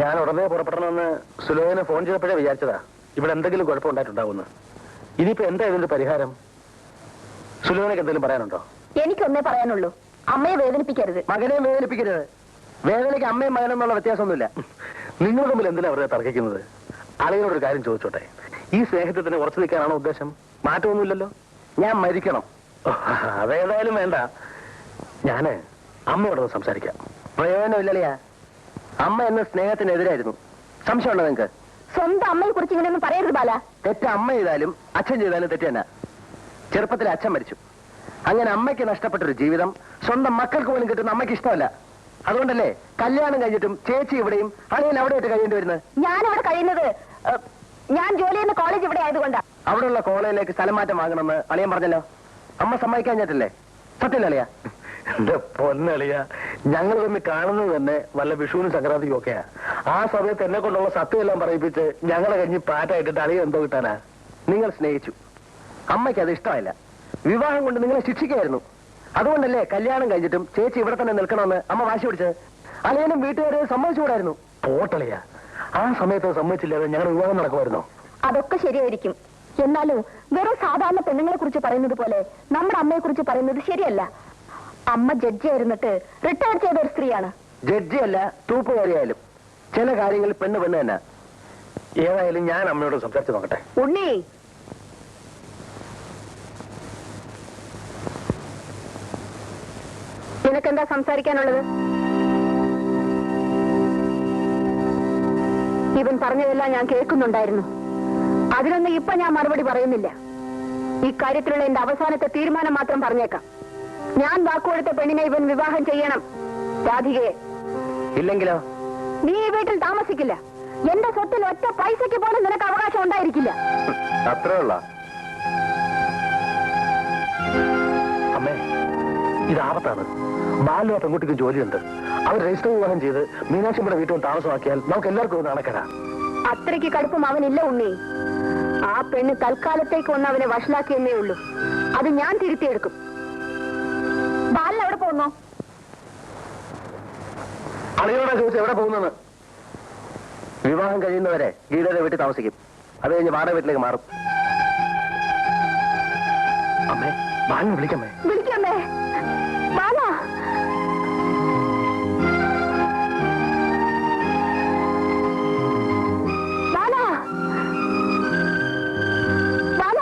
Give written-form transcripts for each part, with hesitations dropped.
ഞാൻ ഉടനെ പുറപ്പെടണമെന്ന് സുലോചന ഫോൺ ചെയ്തപ്പോഴേ വിചാരിച്ചതാ ഇവിടെ എന്തെങ്കിലും കുഴപ്പമുണ്ടായിട്ടുണ്ടാവുമെന്ന്. ഇനിയിപ്പോ എന്താ ഇതിന്റെ പരിഹാരം? സുലോചനക്ക് എന്തെങ്കിലും പറയാനുണ്ടോ? എനിക്കൊന്നേ പറയാനുള്ളൂ, അമ്മയെ വേദനിപ്പിക്കരുത്. മകനെ വേദനിപ്പിക്കരുത്. വേദനയ്ക്ക് അമ്മയും മകനും എന്നുള്ള വ്യത്യാസമൊന്നുമില്ല. നിങ്ങൾ തമ്മിൽ എന്തിനാ അവരെ തർക്കിക്കുന്നത്? അളിയനോടൊരു കാര്യം ചോദിച്ചോട്ടെ, ഈ സ്നേഹത്തിന് ഉറച്ചു നിൽക്കാനാണോ ഉദ്ദേശം? മാറ്റമൊന്നുമില്ലല്ലോ. ഞാൻ മരിക്കണം. അതേതായാലും വേണ്ട. ഞാന് അമ്മയോടൊന്ന് സംസാരിക്കാം. പ്രയോജനമില്ലല്ലയാ. അമ്മ എന്ന സ്നേഹത്തിനെതിരായിരുന്നു. സംശയമുണ്ടോ നിങ്ങൾക്ക്? സ്വന്തം അമ്മയെ കുറിച്ച് ഇങ്ങനെയൊന്നും പറയരുത് ബാല. തെറ്റ് അമ്മ ചെയ്താലും അച്ഛൻ ചെയ്താലും തെറ്റ് തന്നെ. ചെറുപ്പത്തിൽ അച്ഛൻ മരിച്ചു. അങ്ങനെ അമ്മയ്ക്ക് നഷ്ടപ്പെട്ടൊരു ജീവിതം സ്വന്തം മക്കൾക്ക് പോലും കിട്ടുന്ന അമ്മയ്ക്ക് ഇഷ്ടമല്ല. അതുകൊണ്ടല്ലേ കല്യാണം കഴിഞ്ഞിട്ടും ചേച്ചി ഇവിടെയും അളിയൻ അവിടെ ആയിട്ട് കഴിയേണ്ടി വരുന്നത്. ഞാനിവിടെ കഴിയുന്നത് ഞാൻ ജോലി ചെയ്യുന്ന കോളേജ് ഇവിടെ ആയതുകൊണ്ടാണ്. അവിടെയുള്ള കോളേജിലേക്ക് സ്ഥലം മാറ്റം വാങ്ങണമെന്ന് അളിയൻ പറഞ്ഞല്ലോ. അമ്മ സമ്മതിക്കാഞ്ഞിട്ടല്ലേ? സത്യല്ലേ അളിയ? എന്റെ പൊന്നളിയ, ഞങ്ങൾ തമ്മിൽ കാണുന്നത് തന്നെ വല്ല വിഷുവിനും സംക്രാന്തിക്കും ഒക്കെയാ. ആ സമയത്ത് എന്നെ കൊണ്ടുള്ള സത്യമെല്ലാം പറയിപ്പിച്ച് ഞങ്ങളെ കഴിഞ്ഞ് പാറ്റായിട്ടിട്ട് അളിയ എന്തോ കിട്ടാനാ? നിങ്ങൾ സ്നേഹിച്ചു, അമ്മയ്ക്ക് അത് ഇഷ്ടമായില്ല. വിവാഹം കൊണ്ട് നിങ്ങളെ ശിക്ഷിക്കായിരുന്നു. അതുകൊണ്ടല്ലേ കല്യാണം കഴിഞ്ഞിട്ടും ചേച്ചി ഇവിടെ തന്നെ നിൽക്കണമെന്ന് അമ്മ വാശി പിടിച്ചത്. അളിയനും വീട്ടുകാരെ സമ്മതിച്ചുകൂടായിരുന്നു. പോട്ടളിയ, ആ സമയത്ത് സമ്മതിച്ചില്ലാതെ ഞങ്ങൾ വിവാഹം നടക്കുമായിരുന്നോ? അതൊക്കെ ശരിയായിരിക്കും. എന്നാലും വെറും സാധാരണ പെണ്ണുങ്ങളെ കുറിച്ച് പറയുന്നത് പോലെ നമ്മുടെ അമ്മയെ കുറിച്ച് പറയുന്നത് ശരിയല്ല. അമ്മ ജഡ്ജി ആയിരുന്നിട്ട് റിട്ടയർ ചെയ്ത ഒരു സ്ത്രീയാണ്. ജഡ്ജിയല്ല, തൂപ്പുകാരിയായാലും ചില കാര്യങ്ങളിൽ പെണ്ണ് പെണ്ണ് തന്നെ. ഏതായാലും ഞാൻ അമ്മയോട് സംസാരിച്ച് നോക്കട്ടെ. ഉണ്ണി, നിനക്കെന്താ സംസാരിക്കാനുള്ളത്? ഇവൻ പറഞ്ഞതെല്ലാം ഞാൻ കേൾക്കുന്നുണ്ടായിരുന്നു. അതിനൊന്നും ഇപ്പൊ ഞാൻ മറുപടി പറയുന്നില്ല. ഈ കാര്യത്തിലുള്ള എന്റെ അവസാനത്തെ തീരുമാനം മാത്രം പറഞ്ഞേക്കാം. ഞാൻ വാക്കുകൊടുത്ത പെണ്ണിനെ ഇവൻ വിവാഹം ചെയ്യണം. രാധികയെ. ഇല്ലെങ്കിലോ? നീ ഈ വീട്ടിൽ താമസിക്കില്ല. എന്റെ സ്വത്തിൽ ഒറ്റ പൈസയ്ക്ക് പോലും നിനക്ക് അവകാശം ഉണ്ടായിരിക്കില്ല. അത്രേ ഉള്ള അമ്മേ, ഇത് ആപത്താണ്. ബാലു ആ പെൺകുട്ടിക്ക് ജോലിയുണ്ട്. അവർ രജിസ്റ്റർ വിവാഹം ചെയ്ത് മീനാക്ഷിയുടെ വീട്ടിൽ താമസമാക്കിയാൽ നമുക്ക് എല്ലാവർക്കും നടക്കരാ. അത്രയ്ക്ക് കടുപ്പം അവനില്ല ഉണ്ണി. ആ പെണ്ണ് തൽക്കാലത്തേക്ക് ഒന്ന് അവനെ വഷളാക്കിയെന്നേ ഉള്ളൂ. അത് ഞാൻ തിരുത്തിയെടുക്കും. ബാലൻ എവിടെ പോകുന്നു? അളിയോടാ ചോദിച്ചു എവിടെ പോകുന്നത്. വിവാഹം കഴിയുന്നവരെ ഗീതയുടെ വീട്ടിൽ താമസിക്കും. അത് കഴിഞ്ഞ് വാടക വീട്ടിലേക്ക് മാറും. അമ്മേ, ബാലിനെ വിളിക്കമ്മേ. വിളിക്കമ്മേ. ബാല, ബാല, ബാല.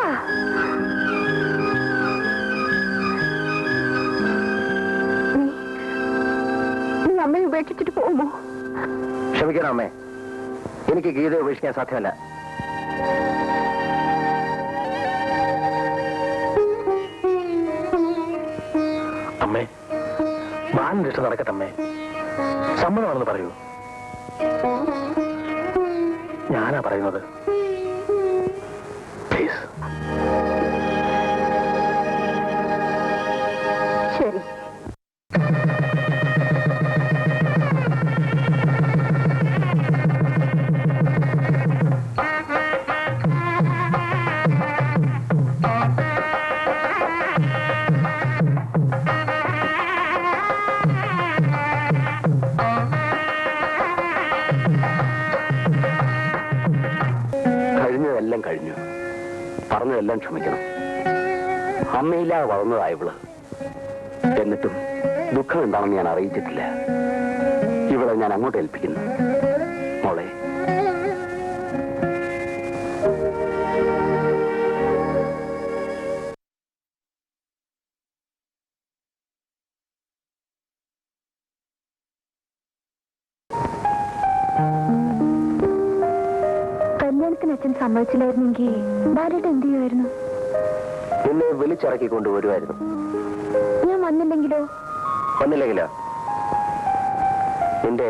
നീ അമ്മയെ ഉപേക്ഷിച്ചിട്ട് പോകുമോ? ക്ഷമിക്കണം അമ്മേ, എനിക്ക് ഗീതയെ ഉപേക്ഷിക്കാൻ സാധ്യമല്ല. അമ്മേ, ബാലിന്റെ ഇഷ്ടം നടക്കട്ടെ അമ്മേ. സമ്മതമാണെന്ന് പറയൂ. ഞാനാ പറയുന്നത്. പ്ലീസ്. ശരി. കഴിഞ്ഞതെല്ലാം കഴിഞ്ഞു. പറഞ്ഞതെല്ലാം ക്ഷമിക്കണം. അമ്മയില്ലാതെ വളർന്നതായവള്. എന്നിട്ടും ദുഃഖം എന്താണെന്ന് ഞാൻ അറിയിച്ചിട്ടില്ല. ഇവളെ ഞാൻ അങ്ങോട്ട് ഏൽപ്പിക്കുന്നു. മോളെ, കല്യാണത്തിന് അച്ഛൻ സമ്മതിച്ചില്ലായിരുന്നെങ്കിൽ ബാലേട്ട് എന്ത് ചെയ്യുമായിരുന്നു? എന്നെ വിളിച്ചിറക്കി കൊണ്ടുവരുമായിരുന്നു. ഞാൻ വന്നില്ലെങ്കിലോ? വന്നില്ലെങ്കിലോ? നിന്റെ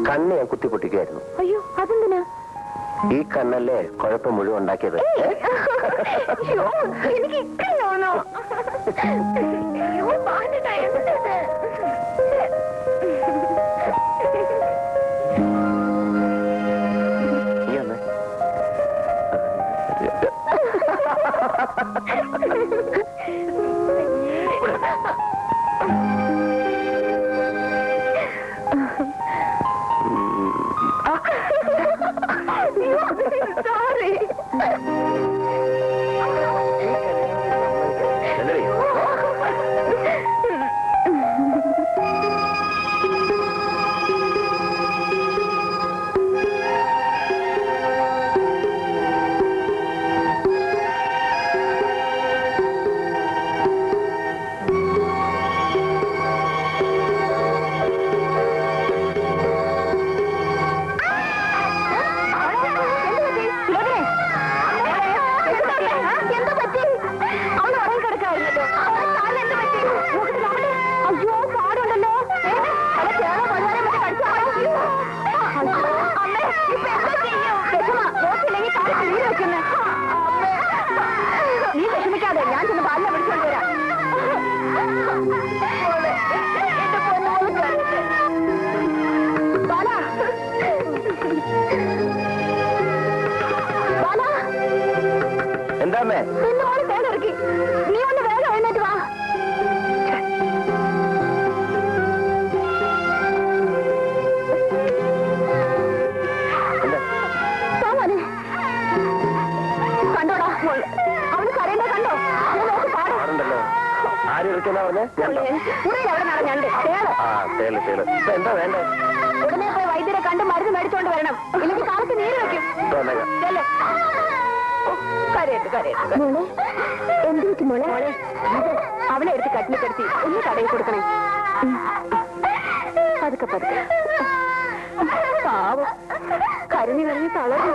കണ്ണ് ഞാൻ കുത്തിപ്പൊട്ടിക്കുമായിരുന്നു. അയ്യോ, അതെന്തിനാ? ഈ കണ്ണല്ലേ കുഴപ്പം മുഴുവൻ ഉണ്ടാക്കിയത്. എനിക്ക് ഇക്കയാണോ? നീ വിഷമിക്കാതെ ഞാൻ ചെന്ന് ബാലിനെ വിളിച്ചോണ്ട് വരാം. ബാല, ബാല, എന്താമ്മേ? നിന്റെ മോള് തേടിറക്കി. നീ ഒന്ന് വേഗം എഴുന്നേറ്റ് വാ. കണ്ടോടാ, അവന് കരയുമ്പോ കണ്ടോ? പാടുണ്ടല്ലോ. ആര് വിളിച്ചെന്നാ പറഞ്ഞേ? അവിടെ നടഞ്ഞണ്ട് തേള്. എന്താ വേണ്ടേ? ഉടനെ പോയി വൈദ്യരെ കണ്ട് മരുന്ന് മേടിച്ചോണ്ട് വരണം. ഇല്ലെങ്കിൽ കാലത്ത് നീര് വെക്കും. എന്ത് പറ്റി മോളെ? അവളെ എടുത്ത് കട്ടിൽ കിടത്തി ഒന്ന് കടയിൽ കൊടുക്കണേ. പതുക്കെ പാവം കരഞ്ഞ് തളർന്നു.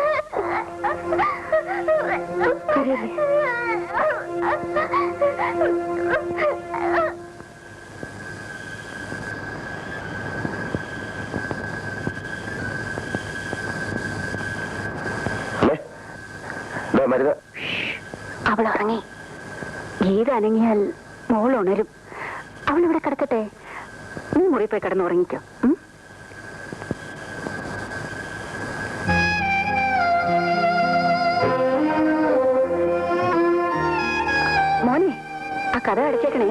മരുന്ന്. അവൾ ഉറങ്ങി. ഗീത അനങ്ങിയാൽ മോൾ ഉണരും. അവളിവിടെ കിടക്കട്ടെ. നീ മുറി പോയി കിടന്ന് ഉറങ്ങിക്കോ. മോനെ, ആ കഥ അടച്ചേക്കണേ.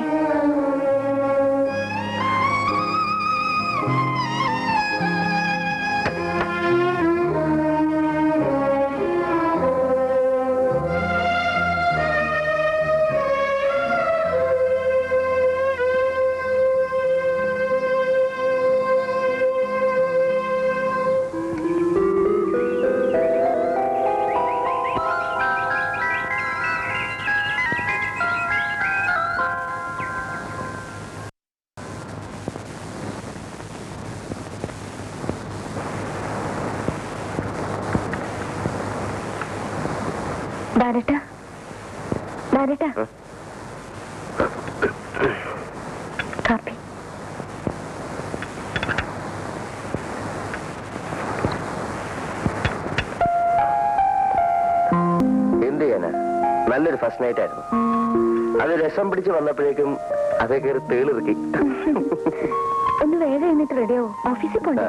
കാപ്പി. എന്ത് ചെയ്യാനാ? നല്ലൊരു ഫസ്റ്റ് നൈറ്റ് ആയിരുന്നു. അത് രസം പിടിച്ച് വന്നപ്പോഴേക്കും അതേ കയറി തേളിറക്കി. ഒന്ന് വേഗം എന്നിട്ട് റെഡിയാവോ? ഓഫീസിൽ പോണ്ടേ?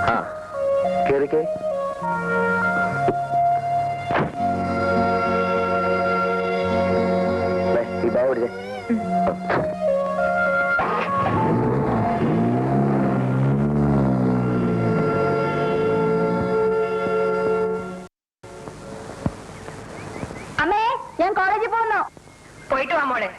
ആ കേറിക്കേ. ഈ ബാഗ് പിടിച്ചേ. അമ്മേ, ഞാൻ കോളേജിൽ പോകുന്നു. പോയിട്ട് വാ മോളെ.